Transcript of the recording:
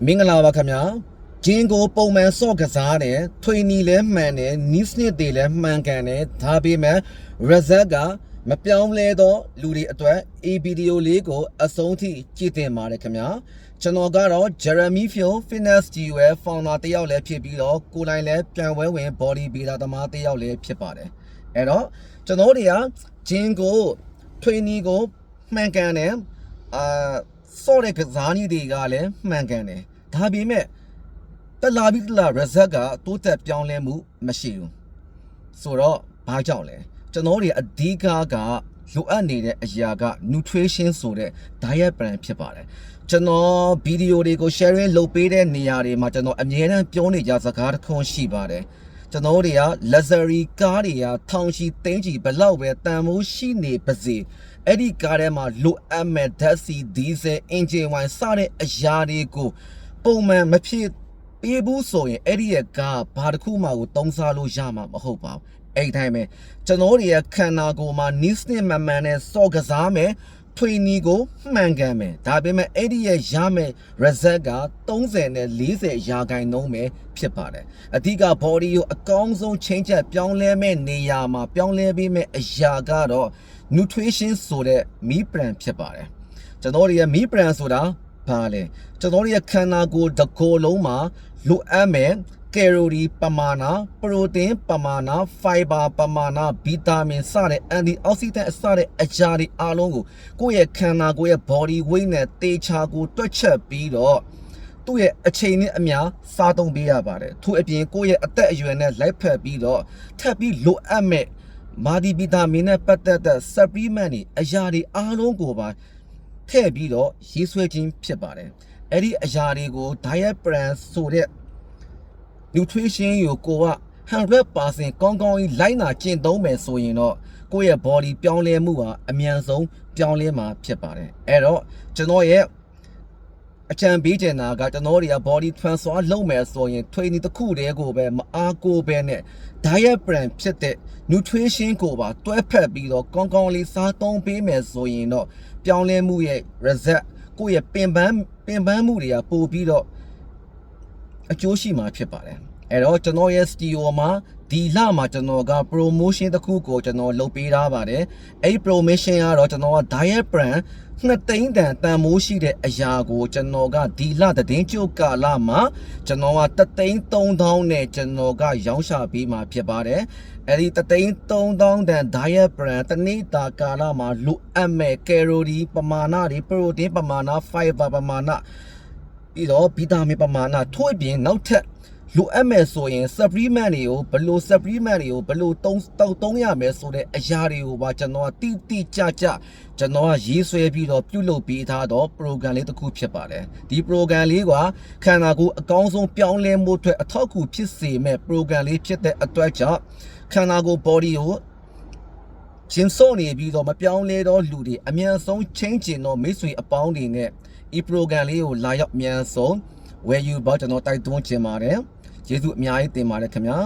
မင်္ဂလာပါခင်ဗျာဂျင်းကိုပုံမှန်စော့ကစားတယ်ထွေနီလဲမှန်တယ်နီးစနစ်တွေလဲမှန်ကန်တယ်ဒါပေမဲ့ result ကမပြောင်းလဲတော့လူတွေအတွက် A video လေးကိုအဆုံးထိကြည့်တင်ပါတယ်ခင်ဗျာကျွန်တော်ကတော့ Jeremy Phil Fitness GUL founder တယောက်လည်းဖြစ်ပြီးတော့ကိုယ်တိုင်လည်းပြန်ဝဲဝင် body builder သမားတယောက်လည်းဖြစ်ပါတယ်အဲ့တော့ကျွန်တော်တွေကဂျင်းကိုထွေနီကိုမှန်ကန်တယ်စော့တဲ့ကစားနည်းတွေကလည်းမှန်ကန်တယ်ဒါပေမဲ့တလာပြီးတလာ result ကတိုးတက်ပြောင်းလဲမှုမရှိဘူးဆိုတော့ဘာကြောင့်လဲကျွန်တော်တွေအဓိကလိုအပ်နေတဲ့အရာက nutrition ဆိုတဲ့ diet plan ဖြစ်ပါတယ်ကျွန်တော်ဗီဒီယိုတွေကို sharing လုပ်ပေးတဲ့နေရာတွေမှာကျွန်တော်အမြဲတမ်းပြောနေကြစကားတစ်ခွန်းရှိပါတယ်ကျွန်တော်တွေက luxury ကားတွေကထောင်ချီသိန်းချီဘလောက်ပဲတန်ဖိုးရှိနေပါစေအဲ့ဒီကားထဲမှာလိုအပ်မဲ့ဓာတ်ဆီဒီဇယ်အင်ဂျင်ဝိုင်စတဲ့အရာတွေကိုပုံမှန်မဖြစ်ပေးဘူးဆိုရင်အဲ့ဒီရဲ့ကားဘာတစ်ခုမှကိုတုံးစားလို့ရမှာမဟုတ်ပါဘူးအဲ့ဒီတိုင်းပဲကျွန်တော်တွေရဲ့ခန္ဓာကိုယ်မှာနီးစနစ်မှန်မှန်နဲ့စော့ကစားမယ်ထွေနီကိုမှန်ကန်မယ်ဒါပေမဲ့အဲ့ဒီရဲ့ရမယ် result က30နဲ့40ရာခိုင်နှုန်းပဲဖြစ်ပါတယ်အဓိက body ကိုအကောင်းဆုံး change ပြောင်းလဲမဲ့နေရာမှာပြောင်းလဲပေးမဲ့အရာကတော့ nutrition ဆိုတဲ့ meal plan ဖြစ်ပါတယ်ကျွန်တော်ရဲ့ meal plan ဆိုတာဘာလဲကျွန်တော်ရဲ့ခန္ဓာကိုယ်တစ်ကိုယ်လုံးမှာလိုအပ်မဲ့ကယ်လိုရီပမာဏပရိုတင်းပမာဏဖိုင်ဘာပမာဏဗီတာမင်စတဲ့အန်တီအောက်ဆီဒန့်စတဲ့အရာတွေအားလုံးကိုကိုယ့်ရဲ့ခန္ဓာကိုယ်ရဲ့ body weight နဲ့တေချာကိုတွက်ချက်ပြီးတော့သူ့ရဲ့အချိန်နဲ့အမျှစားသုံးပေးရပါတယ်ထို့အပြင်ကိုယ့်ရဲ့အသက်အရွယ်နဲ့လိုက်ဖက်ပြီးတော့ထပ်ပြီးလိုအပ်မဲ့မာဒီဗီတာမင်နဲ့ပတ်သက်တဲ့ supplement တွေအရာတွေအားလုံးကိုပါထည့်ပြီးတော့ရေးဆွဲခြင်းဖြစ်ပါတယ်အဲ့ဒီအရာတွေကို diet plan ဆိုတဲ့ nutrition ကိုက 100% ကောင်းကောင်းကြီးလိုက်နာကျင့်သုံးမယ်ဆိုရင်တော့ကိုယ့်ရဲ့ body ပြောင်းလဲမှုဟာအမြန်ဆုံးပြောင်းလဲမှာဖြစ်ပါတယ်အဲ့တော့ကျွန်တော်ရဲ့အကြံပေးချင်တာကကျွန်တော်တွေက body transfer လုပ်မယ်ဆိုရင် training တစ်ခုတည်းကိုပဲမအားကိုးပဲနဲ့ diet plan ဖြစ်တဲ့ nutrition ကိုပါတွဲဖက်ပြီးတော့ကောင်းကောင်းလေးစားသုံးပေးမယ်ဆိုရင်တော့ပြောင်းလဲမှုရဲ့ result ကိုယ့်ရဲ့ပင်ပန်းမှုတွေကပို့ပြီးတော့အကျိုးရှိမှာဖြစ်ပါတယ်အဲ့တော့ကျွန်တော်ရဲ့ studio မှာဒီလမှာကျွန်တော်က promotion တစ်ခုကိုကျွန်တော်လုပ်ပေးထားပါတယ်အဲ့ promotion ကတော့ကျွန်တော်က diet plan 2 သိန်းတန်မိုးရှိတဲ့အရာကိုကျွန်တော်ကဒီလသတင်းကြိုကာလမှာကျွန်တော်က3,300,000နဲ့ကျွန်တော်ကရောင်းချပေးမှာဖြစ်ပါတယ်အဲ့ဒီ3,300,000တန် diet plan တနေ့တာကာလမှာလိုအပ်မဲ့ calorie ပမာဏတွေ protein ပမာဏ fiber ပမာဏပြီးတော့ဗီတာမင်ပမာဏထို့အပြင်နောက်ထပ်လိုအပ်မယ်ဆိုရင် supplement တွေကိုဘယ်လို supplement တွေကိုဘယ်လိုသုံးရမယ်ဆိုတဲ့အရာတွေကိုပါကျွန်တော်ကတိကျကျွန်တော်ကရေးဆွဲပြီးတော့ပြုလုပ်ပေးထားတော့ program လေးတစ်ခုဖြစ်ပါတယ်ဒီ program လေးကခန္ဓာကိုယ်အကောင်းဆုံးပြောင်းလဲမှုအတွက်အထောက်အကူဖြစ်စေမဲ့ program လေးဖြစ်တဲ့အတွက်ကြောင့်ခန္ဓာကိုယ် body ကိုရှင်းစောနေပြီးတော့မပြောင်းလဲတော့လူတွေအမြန်ဆုံး change ကျင်တော့မိတ်ဆွေအပေါင်းတွေနဲ့ဒီ program လေးကိုလာရောက်အမြန်ဆုံးဝယ်ယူပါကျွန်တော်တိုက်တွန်းချင်ပါတယ်ကျေးဇူးအများကြီးတင်ပါတယ်ခင်ဗျာ